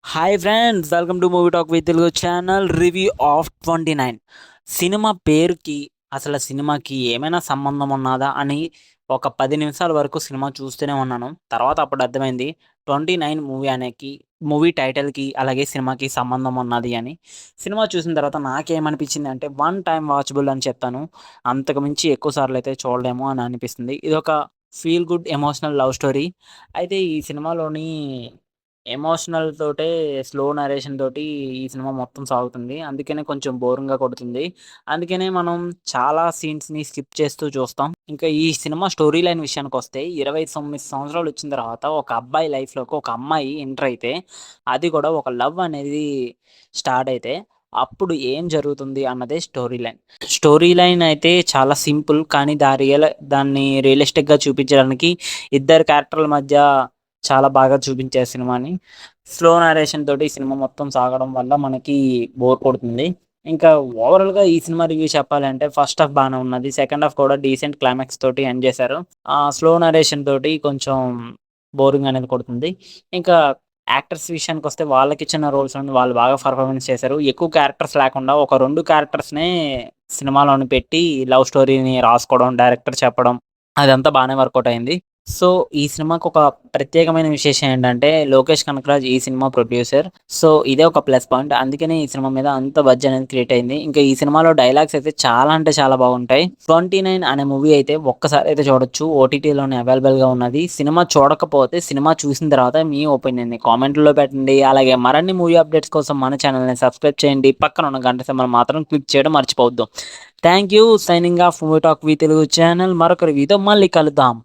Hi friends, welcome to movie talk with Telugu channel. Review of 29 cinema పేరుకి అసలు సినిమాకి ఏమైనా సంబంధం ఉన్నదా అని ఒక 10 నిమిషాల వరకు సినిమా చూస్తూనే ఉన్నాను. తర్వాత అప్పుడు అర్థమైంది 29 మూవీ అనేకి మూవీ టైటిల్కి అలాగే సినిమాకి సంబంధం ఉన్నది అని. సినిమా చూసిన తర్వాత నాకేమనిపించింది అంటే వన్ టైం వాచబుల్ అని చెప్తాను. అంతకు మించి ఎక్కువ సార్లు అయితే చూడలేము అని అనిపిస్తుంది. ఇది ఒక feel good emotional love story. అయితే ఈ సినిమాలోని ఎమోషనల్ తోటే స్లో నరేషన్ తోటి ఈ సినిమా మొత్తం సాగుతుంది. అందుకనే కొంచెం బోరింగ్‌గా కొడుతుంది. అందుకనే మనం చాలా సీన్స్‌ని స్కిప్ చేస్తూ చూస్తాం. ఇంకా ఈ సినిమా స్టోరీ లైన్ విషయానికొస్తే 29 సంవత్సరాలు వచ్చిన తర్వాత ఒక అబ్బాయి లైఫ్‌లోకి ఒక అమ్మాయి ఎంటర్ అయితే, అది కూడా ఒక లవ్ అనేది స్టార్ట్ అయితే, అప్పుడు ఏం జరుగుతుంది అన్నదే స్టోరీ లైన్. స్టోరీ లైన్ అయితే చాలా సింపుల్. కానీ దాన్ని రియలిస్టిక్‌గా చూపించడానికి ఇద్దరు క్యారెక్టర్ల మధ్య చాలా బాగా చూపించారు సినిమాని. స్లో నరేషన్ తోటి ఈ సినిమా మొత్తం సాగడం వల్ల మనకి బోర్ కొడుతుంది. ఇంకా ఓవరాల్‌గా ఈ సినిమా రివ్యూ చెప్పాలంటే ఫస్ట్ హాఫ్ బానే ఉన్నది. సెకండ్ హాఫ్ కూడా డీసెంట్ క్లైమాక్స్ తోటి ఎండ్ చేశారు. స్లో నరేషన్ తోటి కొంచెం బోరింగ్ అనేది కొడుతుంది. ఇంకా యాక్టర్స్ విషయానికొస్తే వాళ్ళకిచ్చిన రోల్స్‌లోని వాళ్ళు బాగా పెర్ఫార్మన్స్ చేశారు. ఎక్కువ క్యారెక్టర్స్ లేకుండా ఒక 2 క్యారెక్టర్స్‌నే సినిమాలోని పెట్టి లవ్ స్టోరీని రాసుకోవడం, డైరెక్టర్ చెప్పడం అదంతా బానే వర్కౌట్ అయింది. సో, ఈ సినిమాకొక ప్రత్యేకమైన విశేషం ఏంటంటే, లోకేష్ కనకరాజ్ ఈ సినిమా ప్రొడ్యూసర్. సో, ఇదే ఒక ప్లస్ పాయింట్. అందుకనే ఈ సినిమా మీద అంత బజ్ అనేది క్రియేట్ అయింది. ఇంకా ఈ సినిమాలో డైలాగ్స్ అయితే చాలా అంటే చాలా బాగుంటాయి. 29 అనే మూవీ అయితే ఒక్కసారి అయితే చూడొచ్చు. ఓటీటీలోనే అవైలబుల్‌గా ఉన్నది. సినిమా చూడకపోతే సినిమా చూసిన తర్వాత మీ ఒపీనియన్‌ని కామెంట్‌లో పెట్టండి. అలాగే మరిన్ని మూవీ అప్డేట్స్ కోసం మన ఛానెల్‌ని సబ్స్క్రైబ్ చేయండి. పక్కన ఉన్న గంట సింబల్ మాత్రం క్లిక్ చేయడం మర్చిపోవద్దు. Thank you. Signing off movie talk V Telugu channel. మరొక రివ్యూతో మళ్ళీ కలుద్దాం.